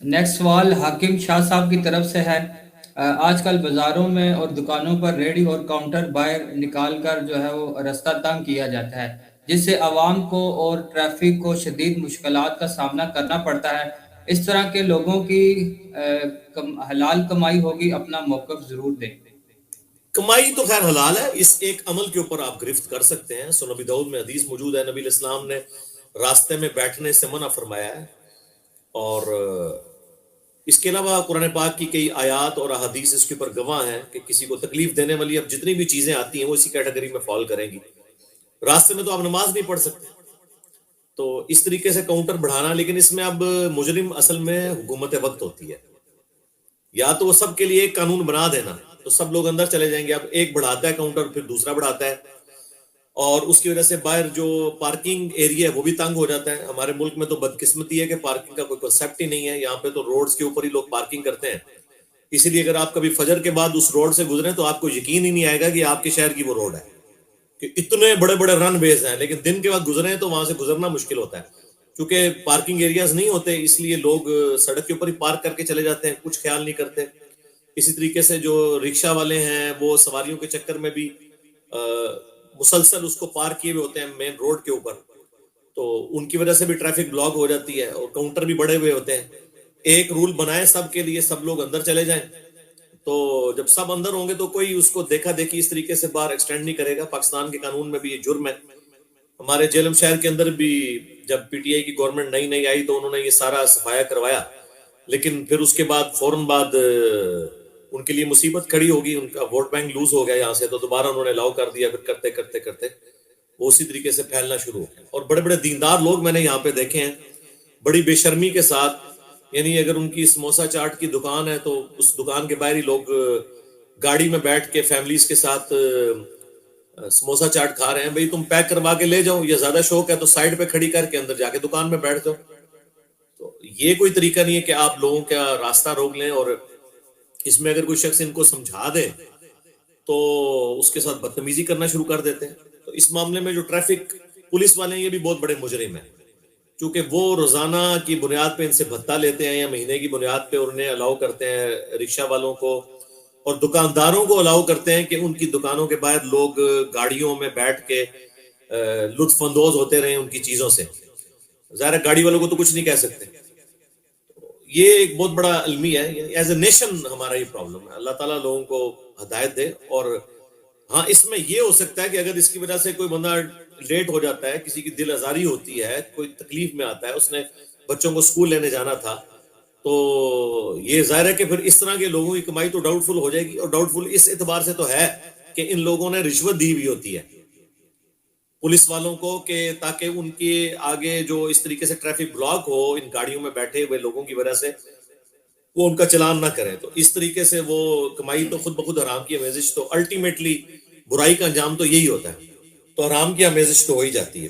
Next سوال حاکم شاہ صاحب کی طرف سے ہے۔ آج کل بازاروں میں اور دکانوں پر ریڑھی اور کاؤنٹر باہر نکال کر جو ہے وہ راستہ تنگ کیا جاتا ہے، جس سے عوام کو اور ٹریفک کو شدید مشکلات کا سامنا کرنا پڑتا ہے۔ اس طرح کے لوگوں کی حلال کمائی ہوگی، اپنا موقف ضرور دیں۔ کمائی تو خیر حلال ہے، اس ایک عمل کے اوپر آپ گرفت کر سکتے ہیں۔ سو نبی داؤد میں حدیث موجود ہے، نبی علیہ السلام نے راستے میں بیٹھنے سے منع فرمایا ہے، اور اس کے علاوہ قرآن پاک کی کئی آیات اور احادیث اس کے اوپر گواہ ہیں کہ کسی کو تکلیف دینے والی اب جتنی بھی چیزیں آتی ہیں وہ اسی کیٹیگری میں فال کریں گی۔ راستے میں تو آپ نماز نہیں پڑھ سکتے، تو اس طریقے سے کاؤنٹر بڑھانا، لیکن اس میں اب مجرم اصل میں حکومت وقت ہوتی ہے۔ یا تو وہ سب کے لیے ایک قانون بنا دینا تو سب لوگ اندر چلے جائیں گے، اب ایک بڑھاتا ہے کاؤنٹر پھر دوسرا بڑھاتا ہے، اور اس کی وجہ سے باہر جو پارکنگ ایریا ہے وہ بھی تنگ ہو جاتا ہے۔ ہمارے ملک میں تو بدقسمتی ہے کہ پارکنگ کا کوئی کنسیپٹ ہی نہیں ہے، یہاں پہ تو روڈز کے اوپر ہی لوگ پارکنگ کرتے ہیں، اسی لیے اگر آپ کبھی فجر کے بعد اس روڈ سے گزریں تو آپ کو یقین ہی نہیں آئے گا کہ آپ کے شہر کی وہ روڈ ہے، کہ اتنے بڑے بڑے رن ویز ہیں، لیکن دن کے بعد گزریں تو وہاں سے گزرنا مشکل ہوتا ہے کیونکہ پارکنگ ایریاز نہیں ہوتے، اس لیے لوگ سڑک کے اوپر ہی پارک کر کے چلے جاتے ہیں، کچھ خیال نہیں کرتے۔ اسی طریقے سے جو رکشہ والے ہیں وہ سواریوں کے چکر میں بھی مسلسل اس کو پار کیے ہوئے ہوتے ہیں مین روڈ کے اوپر، تو ان کی وجہ سے بھی ٹریفک بلاک ہو جاتی ہے، اور کاؤنٹر بھی بڑے ہوئے ہوتے ہیں۔ ایک رول بنائے سب کے لیے، سب لوگ اندر چلے جائیں، تو جب سب اندر ہوں گے تو کوئی اس کو دیکھا دیکھی اس طریقے سے باہر ایکسٹینڈ نہیں کرے گا۔ پاکستان کے قانون میں بھی یہ جرم ہے۔ ہمارے جیلم شہر کے اندر بھی جب پی ٹی آئی کی گورنمنٹ نئی نئی آئی تو انہوں نے یہ سارا صفایا کروایا، لیکن پھر اس کے بعد فوراً بعد ان کے لیے مصیبت کھڑی ہوگی، ان کا ووٹ بینک لوز ہو گیا یہاں سے، تو دوبارہ انہوں نے الاؤ کر دیا، پھر کرتے کرتے کرتے وہ اسی طریقے سے پھیلنا شروع ہو گیا۔ اور بڑے بڑے دیندار لوگ میں نے یہاں پہ دیکھے ہیں بڑی بے شرمی کے ساتھ، یعنی اگر ان کی سموسا چاٹ کی دکان ہے تو اس دکان کے باہر ہی لوگ گاڑی میں بیٹھ کے فیملیز کے ساتھ سموسا چاٹ کھا رہے ہیں۔ بھئی تم پیک کروا کے لے جاؤ، یا زیادہ شوق ہے تو سائڈ پہ کھڑی کر کے اندر جا کے دکان میں بیٹھ جاؤ۔ تو یہ کوئی طریقہ نہیں ہے کہ آپ لوگوں کا راستہ روک لیں، اور اس میں اگر کوئی شخص ان کو سمجھا دے تو اس کے ساتھ بدتمیزی کرنا شروع کر دیتے ہیں۔ تو اس معاملے میں جو ٹریفک پولیس والے ہیں یہ بھی بہت بڑے مجرم ہیں، چونکہ وہ روزانہ کی بنیاد پہ ان سے بھتہ لیتے ہیں یا مہینے کی بنیاد پہ انہیں الاؤ کرتے ہیں، رکشہ والوں کو اور دکانداروں کو الاؤ کرتے ہیں کہ ان کی دکانوں کے باہر لوگ گاڑیوں میں بیٹھ کے لطف اندوز ہوتے رہیں ان کی چیزوں سے۔ ظاہر ہے گاڑی والوں کو تو کچھ نہیں کہہ سکتے۔ یہ ایک بہت بڑا المیہ ہے، ایز اے نیشن ہمارا یہ پرابلم ہے۔ اللہ تعالیٰ لوگوں کو ہدایت دے۔ اور ہاں اس میں یہ ہو سکتا ہے کہ اگر اس کی وجہ سے کوئی بندہ لیٹ ہو جاتا ہے، کسی کی دل آزاری ہوتی ہے، کوئی تکلیف میں آتا ہے، اس نے بچوں کو اسکول لینے جانا تھا، تو یہ ظاہر ہے کہ پھر اس طرح کے لوگوں کی کمائی تو ڈاؤٹ فل ہو جائے گی، اور ڈاؤٹ فل اس اعتبار سے تو ہے کہ ان لوگوں نے رشوت دی ہوئی ہوتی ہے پولیس والوں کو، کہ تاکہ ان کے آگے جو اس طریقے سے ٹریفک بلاک ہو ان گاڑیوں میں بیٹھے ہوئے لوگوں کی وجہ سے، وہ ان کا چلان نہ کریں۔ تو اس طریقے سے وہ کمائی تو خود بخود حرام کی آمیزش، تو الٹیمیٹلی برائی کا انجام تو یہی ہوتا ہے، تو حرام کی آمیزش تو ہو ہی جاتی ہے۔